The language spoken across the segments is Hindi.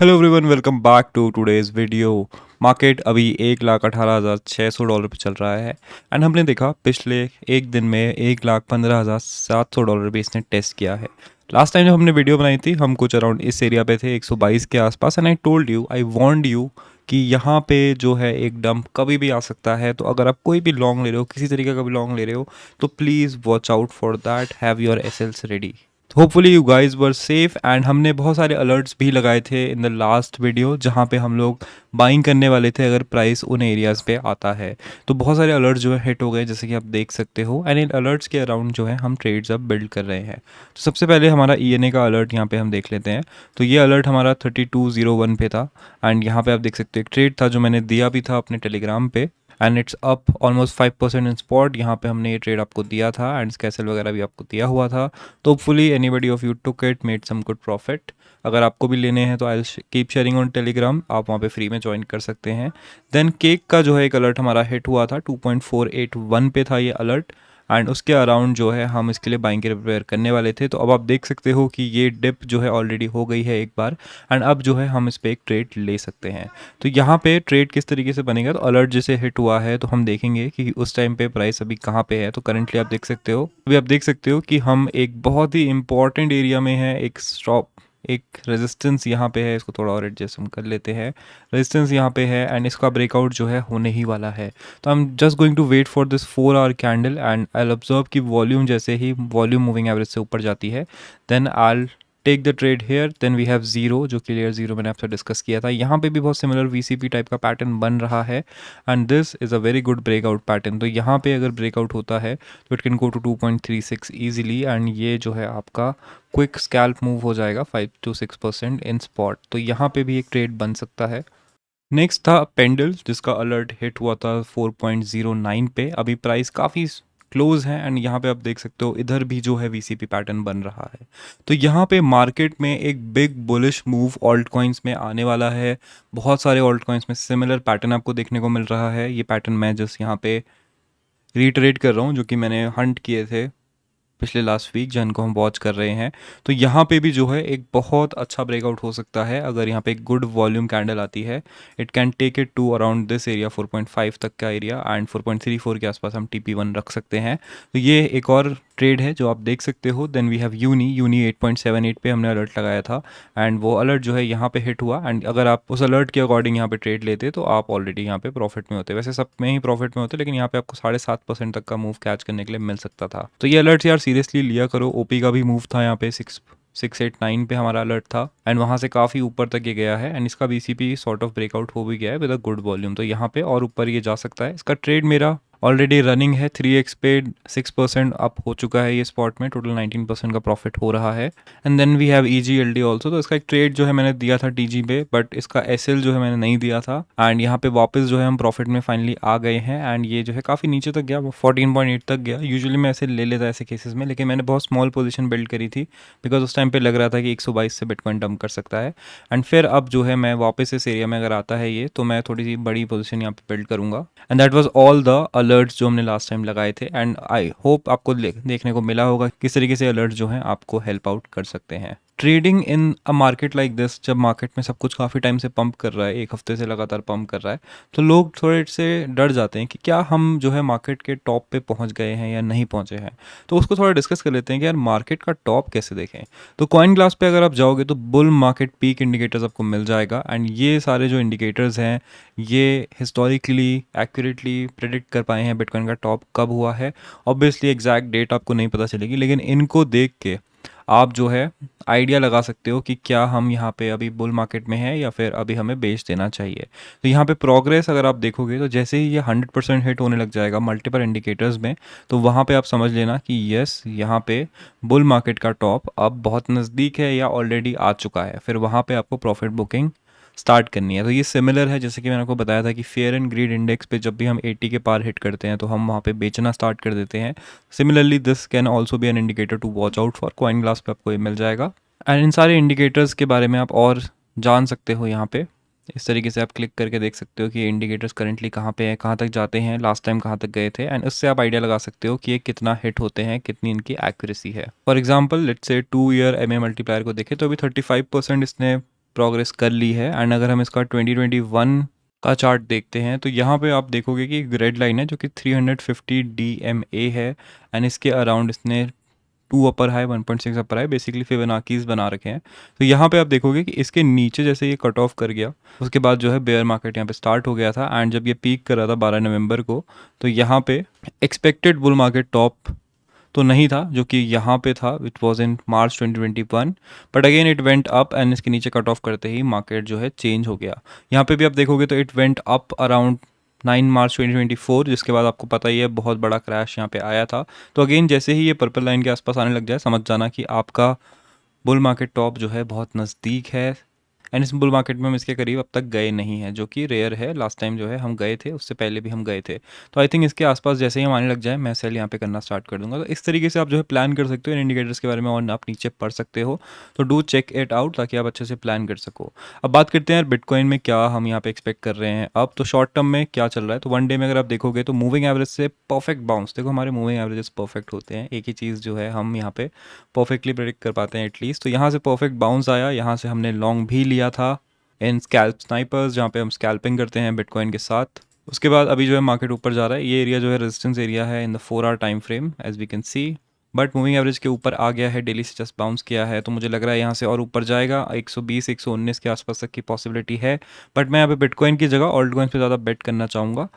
Hello everyone, welcome back to today's video. Market अभी 1,18,600 डॉलर पे चल रहा है एंड हमने देखा पिछले एक दिन में 1,15,700 डॉलर भी इसने टेस्ट किया है। लास्ट टाइम जब हमने वीडियो बनाई थी हम कुछ अराउंड इस एरिया पे थे 122 के आसपास and I told you, I warned you कि यहाँ पे जो है एक डंप कभी भी आ सकता है। तो अगर आप कोई भी लॉन्ग ले रहे हो, किसी तरीके का भी लॉन्ग ले रहे हो, तो please watch out for that, have your SLs ready. Hopefully you guys were safe and हमने बहुत सारे अलर्ट्स भी लगाए थे इन द लास्ट वीडियो जहाँ पे हम लोग बाइंग करने वाले थे अगर प्राइस उन एरियाज़ पे आता है। तो बहुत सारे अलर्ट्स जो है हिट हो गए, जैसे कि आप देख सकते हो, एंड इन अलर्ट्स के अराउंड जो है हम ट्रेड्स अब बिल्ड कर रहे हैं। तो सबसे पहले हमारा ईएनए का अलर्ट यहाँ पे हम देख लेते हैं। तो ये अलर्ट हमारा 3201 पे था एंड यहाँ पे आप देख सकते हो एक ट्रेड था जो मैंने दिया भी था अपने टेलीग्राम पे and it's up almost 5% in spot. यहाँ पे हमने ये ट्रेड आपको दिया था एंड स्कैसल वगैरह भी आपको दिया हुआ था। तो hopefully anybody of you took it, made some good profit. अगर आपको भी लेने हैं तो I keep sharing on Telegram, आप वहाँ पे फ्री में ज्वाइन कर सकते हैं। देन केक का जो है एक अलर्ट हमारा हिट हुआ था, 2.481 पे था ये अलर्ट एंड उसके अराउंड जो है हम इसके लिए बाइंग के लिए प्रिपेयर करने वाले थे। तो अब आप देख सकते हो कि ये डिप जो है ऑलरेडी हो गई है एक बार एंड अब जो है हम इस पर एक ट्रेड ले सकते हैं। तो यहाँ पे ट्रेड किस तरीके से बनेगा, तो अलर्ट जैसे हिट हुआ है तो हम देखेंगे कि उस टाइम पे प्राइस अभी कहाँ पे है। तो करंटली आप देख सकते हो, अभी आप देख सकते हो कि हम एक बहुत ही इंपॉर्टेंट एरिया में है। एक स्टॉप, एक रेजिस्टेंस यहाँ पे है, इसको थोड़ा और एडजस्ट हम कर लेते हैं। रेजिस्टेंस यहाँ पे है एंड इसका ब्रेकआउट जो है होने ही वाला है। तो I am just going to wait for this 4 hour candle and I observe कि वॉल्यूम जैसे ही वॉल्यूम मूविंग एवरेज से ऊपर जाती है then I take the trade here. Then we have zero, जो क्लियर जीरो मैंने आपसे डिस्कस किया था। यहाँ पे भी बहुत सिमिलर वीसीपी टाइप का पैटर्न बन रहा है and this is a very good breakout pattern. तो यहाँ पे अगर ब्रेकआउट होता है तो it can go to 2.36 easily and ये जो है आपका क्विक स्कैल्प मूव हो जाएगा 5 to 6% इन स्पॉट। तो यहाँ पे भी एक ट्रेड बन सकता है। नेक्स्ट था पेंडल, जिसका अलर्ट हिट हुआ था 4.09 पे। अभी प्राइस काफ़ी क्लोज है एंड यहाँ पे आप देख सकते हो इधर भी जो है वीसीपी पैटर्न बन रहा है। तो यहाँ पे मार्केट में एक big bullish move alt coins में आने वाला है। बहुत सारे ऑल्ट कॉइन्स में सिमिलर पैटर्न आपको देखने को मिल रहा है। ये पैटर्न मैं जस्ट यहाँ पे रिटरेट कर रहा हूँ जो कि मैंने हंट किए थे पिछले लास्ट वीक, जिनको हम वॉच कर रहे हैं। तो यहाँ पे भी जो है एक बहुत अच्छा ब्रेकआउट हो सकता है अगर यहाँ पे एक गुड वॉल्यूम कैंडल आती है। It can take it to around this area 4.5 तक का एरिया एंड 4.34 के आसपास हम TP1 रख सकते हैं। तो ये एक और ट्रेड है जो आप देख सकते हो। देन वी हैव यूनी 8.78 पे हमने अलर्ट लगाया था एंड वो अलर्ट जो है यहाँ पे हिट हुआ एंड अगर आप उस अलर्ट के अकॉर्डिंग यहाँ पे ट्रेड लेते तो आप ऑलरेडी यहाँ पे प्रॉफिट में होते। वैसे सब में ही प्रॉफिट में होते, लेकिन यहाँ पे आपको 7.5% तक का मूव कैच करने के लिए मिल सकता था। तो ये अलर्ट यार सीरियसली लिया करो। ओपी का भी मूव था यहाँ पे 689 पे हमारा अलर्ट था एंड वहाँ से काफ़ी ऊपर तक ये गया है एंड इसका बीसीपी सॉर्ट ऑफ ब्रेकआउट हो भी गया है विद अ गुड वॉल्यूम। तो यहाँ पे और ऊपर ये जा सकता है। इसका ट्रेड मेरा ऑलरेडी रनिंग है, 3x पे 6% अप हो चुका है ये स्पॉट में। टोटल 19% का प्रॉफिट हो रहा है and then we have EGLD also. तो इसका एक ट्रेड जो है मैंने दिया था TG पे, बट इसका SL जो है मैंने नहीं दिया था एंड यहाँ पे वापस जो है हम प्रॉफिट में फाइनली आ गए हैं एंड ये जो है काफ़ी नीचे तक गया, 14.8 तक गया। यूजुअली मैं ऐसे ले लेता ऐसे केसेस में, लेकिन मैंने बहुत स्मॉल पोजीशन बिल्ड करी थी बिकॉज उस टाइम पे लग रहा था कि 122 से बिटकॉइन डंप कर सकता है एंड फिर अब जो है मैं वापस इस एरिया में अगर आता है ये, तो मैं थोड़ी सी बड़ी पोजीशन यहाँ पे बिल्ड करूँगा and that was all the alerts जो हमने लास्ट टाइम लगाए थे एंड आई होप आपको देखने को मिला होगा किस तरीके से अलर्ट जो हैं आपको हेल्प आउट कर सकते हैं। Trading in a market like this, जब मार्केट में सब कुछ काफ़ी टाइम से पंप कर रहा है, एक हफ्ते से लगातार पंप कर रहा है, तो लोग थोड़े से डर जाते हैं कि क्या हम जो है मार्केट के टॉप पे पहुंच गए हैं या नहीं पहुंचे हैं। तो उसको थोड़ा डिस्कस कर लेते हैं कि यार मार्केट का टॉप कैसे देखें। तो कॉइन ग्लास पे अगर आप जाओगे तो बुल मार्केट पीक इंडिकेटर्स आपको मिल जाएगा एंड ये सारे जो इंडिकेटर्स हैं ये हिस्टोरिकली एक्यूरेटली प्रेडिक्ट कर पाए हैं बिटकॉइन का टॉप कब हुआ है। ऑब्वियसली एग्जैक्ट डेट आपको नहीं पता चलेगी, लेकिन इनको देख के आप जो है आइडिया लगा सकते हो कि क्या हम यहाँ पे अभी बुल मार्केट में हैं या फिर अभी हमें बेच देना चाहिए। तो यहाँ पे प्रोग्रेस अगर आप देखोगे तो जैसे ही ये 100% हिट होने लग जाएगा मल्टीपल इंडिकेटर्स में, तो वहाँ पे आप समझ लेना कि यस, यहाँ पे बुल मार्केट का टॉप अब बहुत नज़दीक है या ऑलरेडी आ चुका है। फिर वहाँ पे आपको प्रॉफिट बुकिंग स्टार्ट करनी है। तो ये सिमिलर है, जैसे कि मैंने आपको बताया था कि फेयर एंड ग्रीड इंडेक्स पे जब भी हम 80 के पार हिट करते हैं तो हम वहाँ पे बेचना स्टार्ट कर देते हैं। Similarly this can also be an indicator to watch out for. Coinglass पे आपको ये मिल जाएगा एंड इन सारे इंडिकेटर्स के बारे में आप और जान सकते हो। यहाँ पे इस तरीके से आप क्लिक करके देख सकते हो कि ये इंडिकेटर्स करंटली कहाँ पे हैं, कहाँ तक जाते हैं, लास्ट टाइम कहाँ तक गए थे एंड उससे आप आइडिया लगा सकते हो कि ये कितना हिट होते हैं, कितनी इनकी एक्यूरेसी है। For example let's say 2 year MA multiplier को देखें तो अभी 35% इसने प्रोग्रेस कर ली है। एंड अगर हम इसका 2021 का चार्ट देखते हैं तो यहाँ पे आप देखोगे कि एक रेड लाइन है जो कि 350 DMA है एंड इसके अराउंड इसने 2 upper high 1.6 upper high basically Fibonaccis बना रखे हैं। तो यहाँ पे आप देखोगे कि इसके नीचे जैसे ये कट ऑफ कर गया उसके बाद जो है बेयर मार्केट यहाँ पे स्टार्ट हो गया था। एंड जब ये पीक कर रहा था 12 नवंबर को तो यहाँ पे एक्सपेक्टेड बुल मार्केट टॉप तो नहीं था जो कि यहाँ पे था, it was in March 2021, but again it went up and इसके नीचे कट ऑफ करते ही मार्केट जो है चेंज हो गया। यहाँ पे भी आप देखोगे तो इट वेंट अप अराउंड 9 मार्च 2024, जिसके बाद आपको पता ही है बहुत बड़ा क्रैश यहाँ पे आया था। तो अगेन जैसे ही ये पर्पल लाइन के आसपास आने लग जाए समझ जाना कि आपका बुल मार्केट टॉप जो है बहुत नज़दीक है। एंड इस बुल मार्केट में हम इसके करीब अब तक गए नहीं हैं, जो कि रेयर है। लास्ट टाइम जो है हम गए थे, उससे पहले भी हम गए थे। तो आई थिंक इसके आसपास जैसे ही हम आने लग जाए मैं सेल यहाँ पे करना स्टार्ट कर दूंगा। तो इस तरीके से आप जो है प्लान कर सकते हो इन इंडिकेटर्स के बारे में और आप नीचे पढ़ सकते हो। तो डू चेक इट आउट ताकि आप अच्छे से प्लान कर सको। अब बात करते हैं बिटकॉइन में क्या हम यहाँ पे एक्सपेक्ट कर रहे हैं। अब तो शॉर्ट टर्म में क्या चल रहा है, तो वन डे में अगर आप देखोगे तो मूविंग एवरेज से परफेक्ट बाउंस, देखो हमारे मूविंग एवरेजेस परफेक्ट होते हैं, एक ही चीज़ जो है हम यहाँ पे परफेक्टली प्रेडिक्ट कर पाते हैं एटलीस्ट। तो यहाँ से परफेक्ट बाउंस आया, यहाँ से हमने लॉन्ग भी लिया था इन स्कैल्प स्नाइपर्स जहाँ पे हम स्कैल्पिंग करते हैं बिटकॉइन के साथ। उसके बाद अभी जो है मार्केट ऊपर जा रहा है, ये एरिया जो है रेजिस्टेंस एरिया है in the 4 hour time frame as we can see, but moving average के ऊपर आ गया है, डेली से जस्ट बाउंस किया है। तो मुझे लग रहा है यहाँ से और ऊपर जाएगा, 120 119 के आसपास तक की पॉसिबिलिटी है। बट मैं यहाँ पे बिटकॉइन की जगह ऑल्ट कॉइन्स पे ज़्यादा बेट करना चाहूँगा।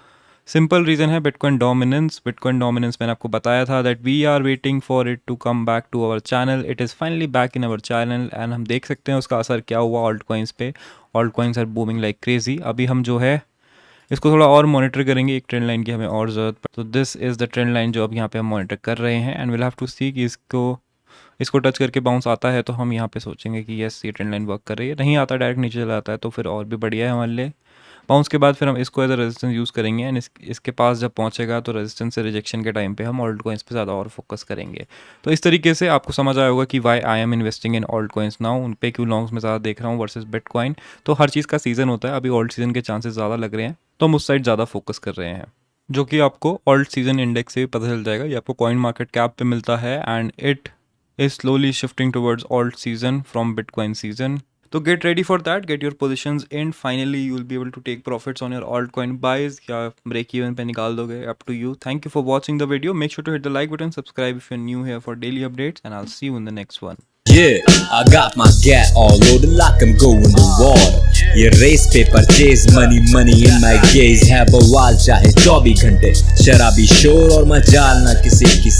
सिंपल रीज़न है बिटकॉइन डोमिनेंस। बिटकॉइन डोमिनेंस मैंने आपको बताया था that we are waiting for it to come back to our channel. It is finally back in our channel and हम देख सकते हैं उसका असर क्या हुआ ऑल्ट कॉइन्स पे। Altcoins are booming like crazy. अभी हम जो है इसको थोड़ा और मॉनिटर करेंगे, एक ट्रेंड लाइन की हमें और ज़रूरत पड़े। तो this is the trend line जो अब यहाँ पे हम मॉनिटर कर रहे हैं एंड विल हैव टू सी कि इसको टच करके बाउंस आता है तो हम यहाँ पे सोचेंगे कि यस ये ट्रेंड लाइन वर्क कर रही है। नहीं आता, डायरेक्ट नीचे चला आता है तो फिर और भी बढ़िया है हमारे लिए। बाउंस के बाद फिर हम इसको एज अ रेजिस्टेंस यूज़ करेंगे एंड इसके पास जब पहुंचेगा तो रेजिस्टेंस से रिजेक्शन के टाइम पे हम ऑल्ट कॉइन्स पे ज़्यादा और फोकस करेंगे। तो इस तरीके से आपको समझ आया होगा कि why I am investing in altcoins now, उन पे क्यों लॉन्ग्स में ज़्यादा देख रहा हूँ वर्सेस बिटकॉइन। तो हर चीज़ का सीज़न होता है, अभी ऑल्ट सीजन के चांसेस ज़्यादा लग रहे हैं तो हम उस साइड ज़्यादा फोकस कर रहे हैं, जो कि आपको ऑल्ट सीजन इंडेक्स से भी पता चल जाएगा। ये आपको कॉइन मार्केट कैप पे मिलता है and it is slowly shifting towards alt season from Bitcoin season. तो get ready for that, get your positions in, finally you will be able to take profits on your alt coin buys या ब्रेक इवन पे निकाल दोगे, up to you. Thank you for watching the video, make sure to hit the like button, subscribe if you are new here for daily updates and I will see you in the next one. Yeah, I got my gat all loaded like I'm going to war. ये रेस पे purchase money money in my gaze है बवाल चाहे 24 घंटे शराबी शोर और मजाल ना किसी की